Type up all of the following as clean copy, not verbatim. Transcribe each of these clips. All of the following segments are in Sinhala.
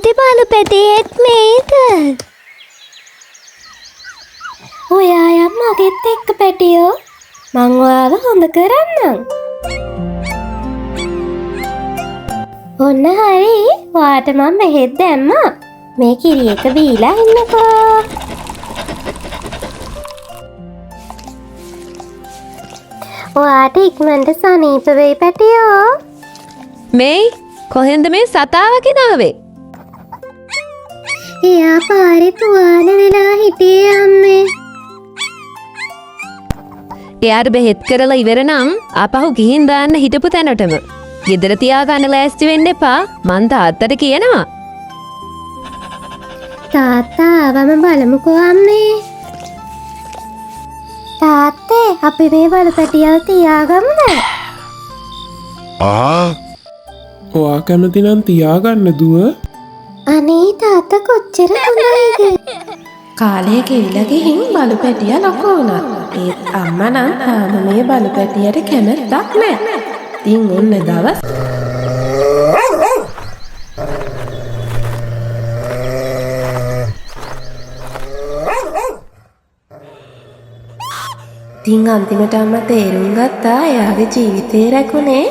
පොඩි බලු පැටියෙක් නේද? ඔයා යම් මගෙත් එක්ක පැටියෝ. මං ඔයාව හොඳ කරන්නම්. ඔන්න හරි. ඔයාට මම බෙහෙත් දැම්මා. මේ කිරි එක බීලා ඉන්නකෝ. ඔයාට ඉක්මනට සනීප වෙයි පැටියෝ. මේ කොහෙන්ද මේ සතාවගෙන ආවේ? එයා පාරේ තුවාල වෙලා හිටියේ අම්මේ. එයාට බෙහෙත් කරලා ඉවර නම් ආපහු ගිහින් දාන්න හිටපු තැනටම. ගෙදර තියාගන්න ලෑස්ති වෙන්න එපා. මං තාත්තට කියනවා. තාත්තා ආවම බලමුකෝ අම්මේ. තාත්තේ අපි මේ බලපැටියව තියාගමුද? ඔයා කැමති නම් තියාගන්න දුව. අනේ තාත්තා කොච්චර හොඳයිද? කාලය ගෙවිලා ගිහින් බලු පැටියා ලොකු වුණා. ඒත් අම්මා නම් තාම මේ බලු පැටියට කැමැත්තක් නැහැ. ඉතින් ඔන්න දවස් ඉතින් අන්තිමට අම්මා තේරුම් ගත්තා එයාගේ ජීවිතේ රැකුනේ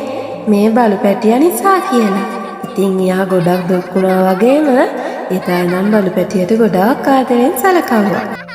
මේ බලු පැටියා නිසා කියලා. ඉතින් එයා ගොඩක් දුක් වුණා වගේම එදා නම් බලු පැටියට ගොඩාක් ආදරෙන් සලකවුවා.